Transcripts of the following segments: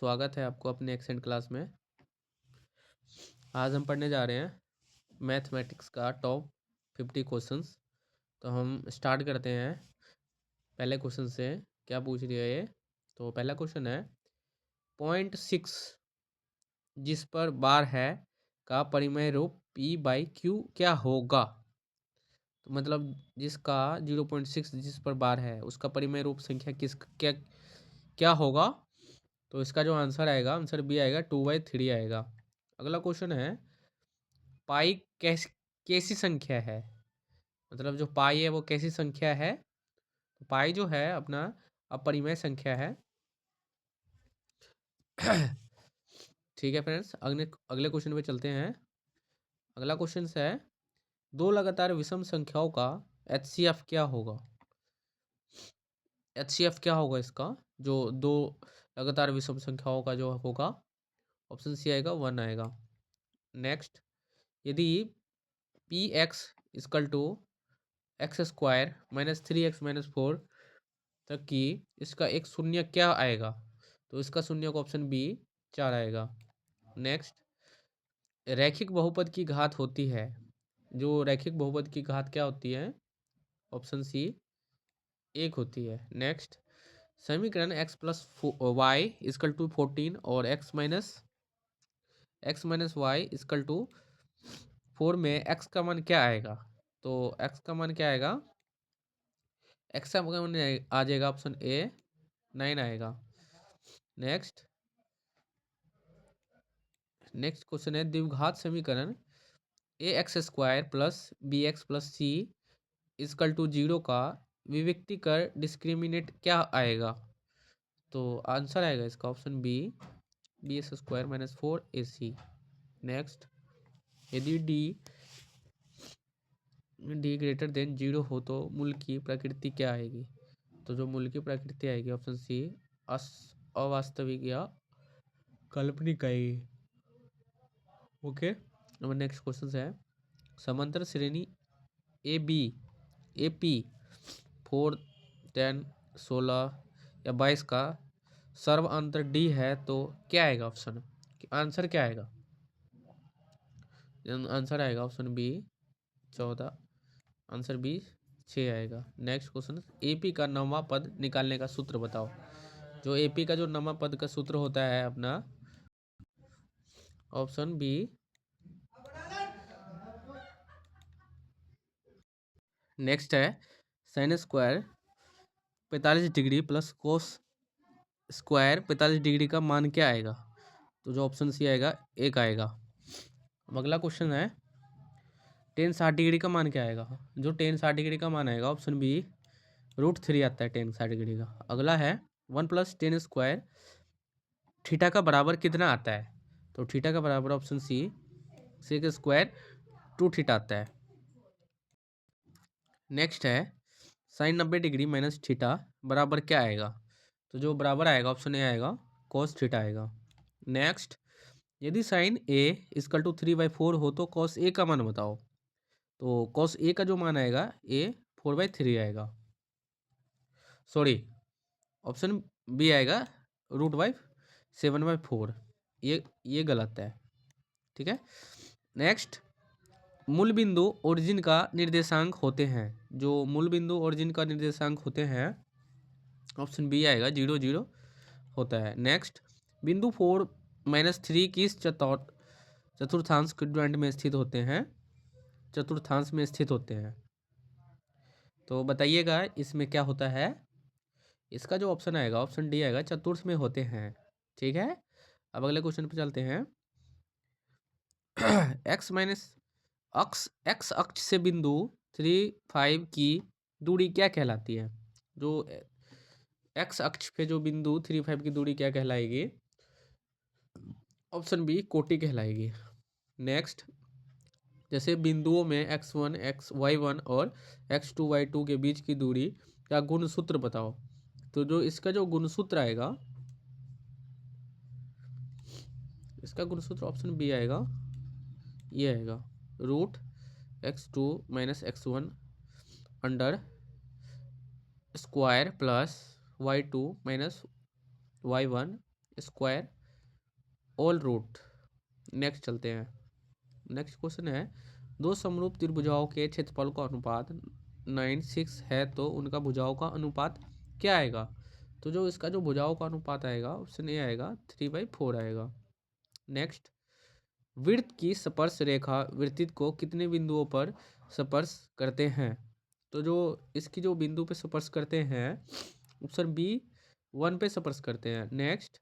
स्वागत है आपको अपने एक्सेंट क्लास में। आज हम पढ़ने जा रहे हैं मैथमेटिक्स का टॉप 50 क्वेश्चंस। तो हम स्टार्ट करते हैं पहले क्वेश्चन से। क्या पूछ रही है ये? तो पहला क्वेश्चन है 0.6 जिस पर बार है का परिमेय रूप P/Q क्या होगा। तो मतलब जिसका 0.6 जिस पर बार है उसका परिमेय रूप संख्या क्या होगा। तो इसका जो आंसर आएगा, आंसर बी आएगा 2/3 आएगा। अगला क्वेश्चन है पाई कैसी संख्या है, मतलब जो पाई है वो कैसी संख्या है। तो पाई जो है अपना अपरिमेय संख्या है। ठीक है फ्रेंड्स, अगले अगले क्वेश्चन पे चलते हैं। अगला क्वेश्चन है दो लगातार विषम संख्याओं का HCF क्या होगा। HCF क्या होगा इसका, जो दो लगातार विषम संख्याओं का जो होगा। ऑप्शन सी आएगा 1 आएगा। नेक्स्ट, यदि P x is equal to x² - 3x - 4 तक की इसका एक शून्य क्या आएगा। तो इसका शून्य का ऑप्शन बी 4 आएगा। नेक्स्ट, रैखिक बहुपद की घात होती है, जो रैखिक बहुपद की घात क्या होती है। ऑप्शन सी 1 होती है। नेक्स्ट, समीकरण x + y = 14 और x - y = 4 में x का मान क्या आएगा। तो x का मान क्या आएगा, x का मान आ जाएगा ऑप्शन ए 9 आएगा। नेक्स्ट क्वेश्चन है द्विघात समीकरण ax² + bx + c = 0 का विविक्तीकर डिस्क्रिमिनेंट क्या आएगा। तो आंसर आएगा इसका option B bx² - 4ac। Next, यदि d ग्रेटर देन 0 हो तो मूल की प्रकृति क्या आएगी। तो जो मूल की प्रकृति आएगी ऑप्शन सी अवास्तविक या काल्पनिक आएगी। ओके, अब नेक्स्ट क्वेश्चन है समांतर श्रेणी AP 4, 10, 16 या 22 का सर्व अंतर D है तो क्या आएगा ऑप्शन, आंसर क्या आएगा। आंसर आएगा ऑप्शन बी 14, आंसर बी 6 आएगा। नेक्स्ट क्वेश्चन, AP का नौवां पद निकालने का सूत्र बताओ। जो AP का जो नौवां पद का सूत्र होता है अपना, ऑप्शन बी नेक्स्ट है sin² 45 degree plus cos² 45 degree का मान क्या आएगा। तो जो ऑप्शन सी आएगा 1 आएगा। अब अगला क्वेश्चन है tan 60 डिग्री का मान क्या आएगा। जो tan 60 डिग्री का मान आएगा ऑप्शन बी √3 आता है tan 60 डिग्री का। अगला है 1 + tan² थीटा का बराबर कितना आता है। तो थीटा का बराबर ऑप्शन सी sec² 2 थीटा आता है। नेक्स्ट है sin 90 डिग्री माइनस थीटा बराबर क्या आएगा। तो जो बराबर आएगा ऑप्शन ए आएगा cos थीटा आएगा। नेक्स्ट, यदि sin a = 3/4 हो तो cos a का मान बताओ। तो cos a का जो मान आएगा a 4/3 आएगा। सॉरी, ऑप्शन बी आएगा √7/4। ये गलत है। ठीक है। नेक्स्ट, मूल बिंदु ओरिजिन का निर्देशांक होते हैं। जो मूल बिंदु ओरिजिन का निर्देशांक होते हैं ऑप्शन बी आएगा 0, 0 होता है। नेक्स्ट, बिंदु 4 - 3 किस चतुर्थांश क्वाड्रेंट में स्थित होते हैं, चतुर्थांश में स्थित होते हैं। तो बताइएगा इसमें क्या होता है। इसका जो ऑप्शन आएगा ऑप्शन डी आएगा चतुर्थ में होते हैं। ठीक है। अब अगले क्वेश्चन पे चलते हैं। एक्स अक्ष से बिंदु 3, 5 की दूरी क्या कहलाती है। जो एक्स अक्ष पे जो बिंदु 3, 5 की दूरी क्या कहलाएगी। ऑप्शन बी कोटि कहलाएगी। नेक्स्ट, जैसे बिंदुओं में x1 y1 और x2 y2 के बीच की दूरी का गुणसूत्र बताओ। तो जो इसका जो गुणसूत्र आएगा, इसका गुणसूत्र ऑप्शन बी आएगा, ये आएगा √x2 - x1 under square plus y2 - y1 square all root. Next चलते हैं। नेक्स्ट क्वेश्चन है, दो समरूप त्रिभुजाओं के क्षेत्रफल का अनुपात 96 है तो उनका भुजाओं का अनुपात क्या आएगा? तो जो इसका जो भुजाओं का अनुपात आएगा ऑप्शन ए आएगा 3/4 आएगा। नेक्स्ट, वृत्त की स्पर्श रेखा वृत्त को कितने बिंदुओं पर स्पर्श करते हैं? तो जो इसकी जो बिंदु पे स्पर्श करते हैं ऑप्शन बी 1 पे स्पर्श करते हैं। नेक्स्ट,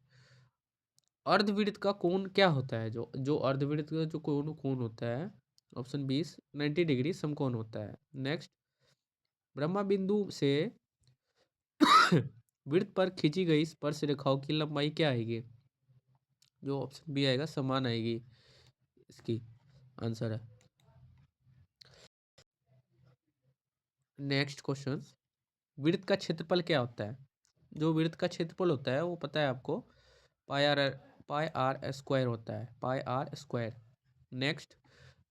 अर्धवृत्त का कोण क्या होता है? जो जो अर्धवृत्त का जो कोण कोण होता है ऑप्शन 20 90 डिग्री समकोण होता है। नेक्स्ट, ब्रह्मा बिंदु से वृत्त पर खींची गई स्पर्श रेखाओं की लंबाई क्या आएगी? जो ऑप्शन बी आएगा समान आएगी, इसकी आंसर है। नेक्स्ट क्वेश्चन, वृत्त का क्षेत्रफल क्या होता है? जो वृत्त का क्षेत्रफल होता है वो पता है आपको, पाई आर स्क्वायर होता है, पाई आर स्क्वायर। नेक्स्ट,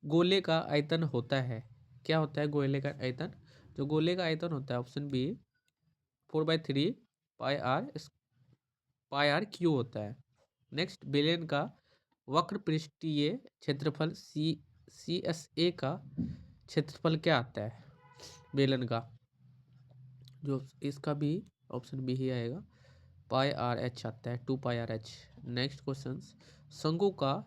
गोले का आयतन होता है, क्या होता है गोले का आयतन? जो गोले का आयतन होता है option B 4/3 pi r cube होता है। नेक्स्ट, बेलन का वक्र पृष्ठीय क्षेत्रफल CSA का क्षेत्रफल क्या आता है बेलन का? जो इसका भी ऑप्शन बी ही आएगा, पाई आर एच आता है, 2πRh। नेक्स्ट क्वेश्चन, शंकु का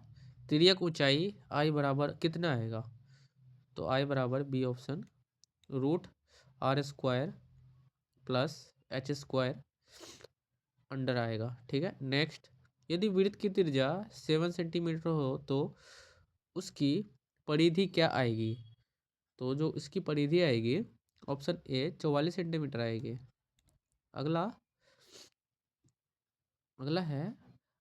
तिर्यक ऊंचाई आई बराबर कितना आएगा? तो आई बराबर B option √r² plus h² under आएगा। ठीक है। नेक्स्ट, यदि वृत्त की त्रिज्या 7 सेंटीमीटर हो तो उसकी परिधि क्या आएगी? तो जो इसकी परिधि आएगी ऑप्शन ए 44 सेंटीमीटर आएगी। अगला है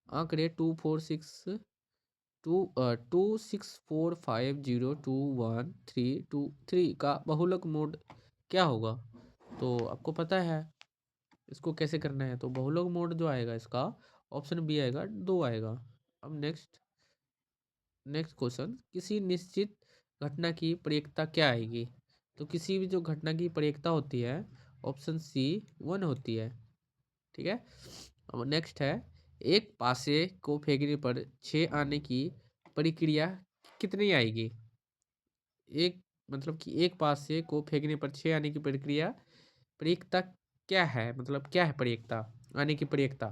आंकड़े 264502132 का बहुलक मोड क्या होगा? तो आपको पता है इसको कैसे करना है। तो बहुलक मोड जो आएगा इसका ऑप्शन बी आएगा 2 आएगा। अब नेक्स्ट क्वेश्चन, किसी निश्चित घटना की परियेक्ता क्या आएगी? तो किसी भी जो घटना की परियेक्ता होती है ऑप्शन सी 1 होती है। ठीक है। अब नेक्स्ट है, एक पासे को फेंकने पर 6 आने की प्रक्रिया कितनी आएगी? एक मतलब कि एक पासे को फेंकने पर 6 आने की प्रक्रिया क्या है? मतलब क्या है प्रक्रिया आने की प्रक्रिया?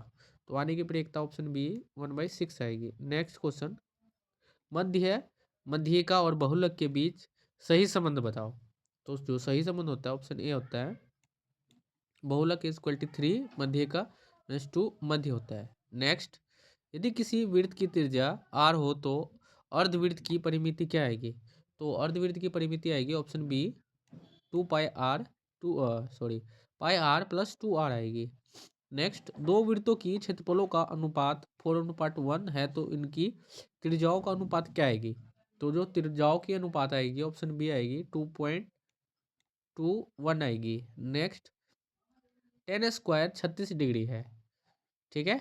तो आने की प्रक्रिया ऑप्शन बी 1/6 आएगी। नेक्स्ट क्वेश्चन, मध्यिका और बहुलक के बीच सही संबंध बताओ। तो जो सही संबंध होता है ऑप्शन ए होता है बहुलक इक्वल टू 3 मध्यिका -2 मध्य होता है। नेक्स्ट, यदि किसी वृत्त की त्रिज्या r हो तो अर्धवृत्त की परिमिति क्या आएगी? तो अर्धवृत्त की परिमिति आएगी ऑप्शन बी 2πr आएगी। नेक्स्ट, दो वृत्तों की क्षेत्रफलों का अनुपात 4:1 है तो इनकी त्रिज्याओं का अनुपात क्या आएगी? तो जो त्रिज्याओं की अनुपात आएगी ऑप्शन बी आएगी 2.21 आएगी। नेक्स्ट, tan² 36 डिग्री है, ठीक है,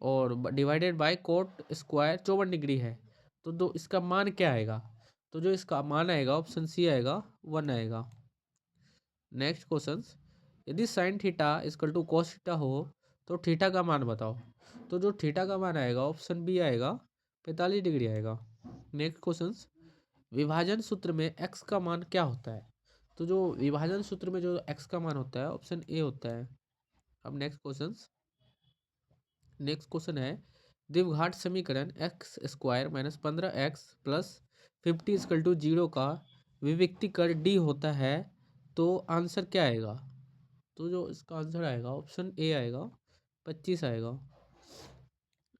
और divided by coat square 54 degree है। तो दो इसका मान क्या आएगा? तो जो इसका मान आएगा ऑप्शन सी आएगा 1 आएगा। नेक्स्ट क्वेश्चन, यदि sine theta equal to cos theta हो तो थीटा का मान बताओ। तो जो थीटा का मान आएगा ऑप्शन बी आएगा 45 डिग्री आएगा। नेक्स्ट क्वेश्चन, विभाजन सूत्र में x का मान क्या होता है? तो जो विभाजन सूत्र में जो x का मान होता है ऑप्शन ए होता है। अब नेक्स्ट क्वेश्चन है, द्विघात समीकरण x² - 15x + 50 = 0 का विविक्तीकरण d होता है तो आंसर क्या आएगा? तो जो इसका आंसर आएगा ऑप्शन ए आएगा 25 आएगा।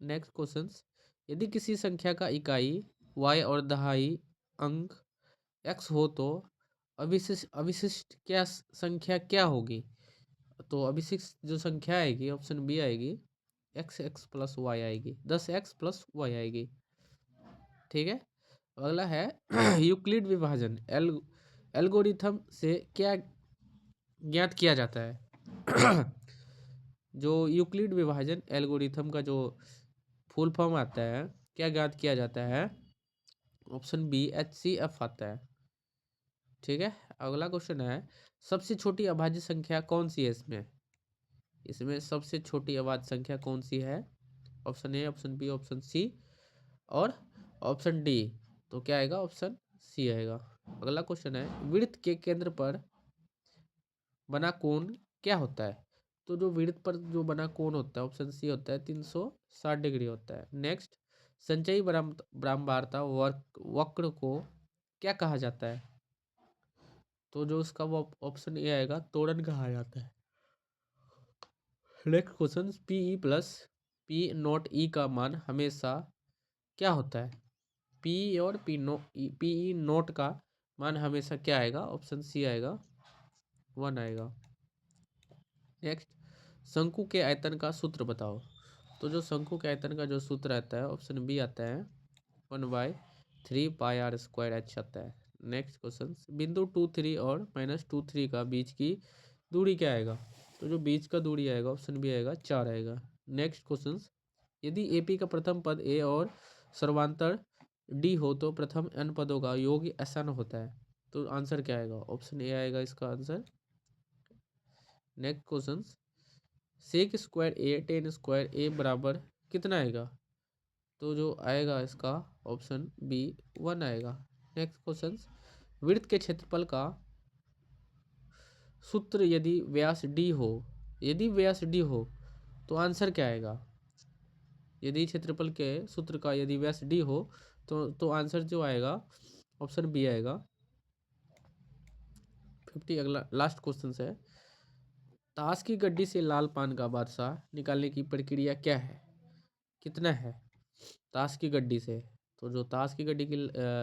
नेक्स्ट क्वेश्चन, यदि किसी संख्या का इकाई y और दहाई अंक x हो तो अविशिष्ट क्या संख्या क्या होगी? तो अविशिष्ट जो संख्या आएगी ऑप्शन बी आएगी x + y आएगी, 10x + y आएगी। ठीक है। अगला है यूक्लिड विभाजन एल्गोरिथम से क्या ज्ञात किया जाता है? जो यूक्लिड विभाजन एल्गोरिथम का जो फुल फॉर्म आता है क्या ज्ञात किया जाता है? ऑप्शन बी HCF आता है। ठीक है। अगला क्वेश्चन है, सबसे छोटी अभाज्य संख्या कौन सी है इसमें सबसे छोटी अभाज्य संख्या कौन सी है? Option A, option B, option C और ऑप्शन डी। तो क्या आएगा? ऑप्शन सी आएगा। अगला क्वेश्चन है, वृत्त के केंद्र पर बना कोण क्या होता है? तो जो वृत्त पर जो बना कोण होता है, ऑप्शन सी होता है 360 डिग्री होता है। नेक्स्ट, संचयी ब्रह्मांडता वक्र को क्या कहा जाता है? तो जो उसका वो ऑप्शन ए आएगा, त्वरण कहा जाता है। Next question, PE plus P naught E का मान हमेशा क्या होता है? पीई और पीई नॉट का मान हमेशा क्या आएगा? ऑप्शन सी आएगा, 1 आएगा। नेक्स्ट, शंकु के आयतन का सूत्र बताओ। तो जो शंकु के आयतन का जो सूत्र आता है, ऑप्शन बी आता है 1/3 πr² h आता है। नेक्स्ट क्वेश्चन, बिंदु 2 3 और -2 3 का बीच की दूरी क्या आएगा? तो जो बीच का दूरी आएगा, ऑप्शन बी आएगा 4 आएगा। नेक्स्ट क्वेश्चन, यदि एपी का प्रथम पद ए और सर्वांतर डी हो तो प्रथम n पदों का योग ऐसा न होता है। तो आंसर क्या आएगा? ऑप्शन ए आएगा इसका answer. Next question, sec square A tan square A बराबर कितना आएगा? तो जो आएगा इसका ऑप्शन बी 1 आएगा। नेक्स्ट क्वेश्चन, वृत्त के क्षेत्रफल का सूत्र यदि व्यास डी हो, यदि व्यास डी हो तो आंसर क्या आएगा? यदि क्षेत्रफल के सूत्र का यदि व्यास डी हो तो आंसर जो आएगा, ऑप्शन बी आएगा 50। अगला लास्ट क्वेश्चन है, ताश की गड्डी से लाल पान का बादशाह निकालने की प्रक्रिया क्या है? कितना है ताश की गड्डी से? तो जो ताश की गड्डी की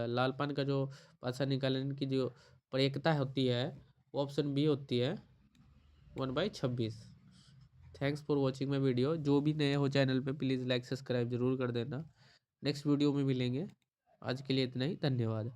लाल पान का जो बादशाह निकालने की जो प्रक्रिया होती है, वो ऑप्शन बी होती है 1/26। Thanks for watching my video. जो भी नए हो चैनल पे प्लीज़ लाइक सब्सक्राइब जरूर कर देना। नेक्स्ट वीडियो में मिलेंगे। आज के लिए इतना ही, धन्यवाद।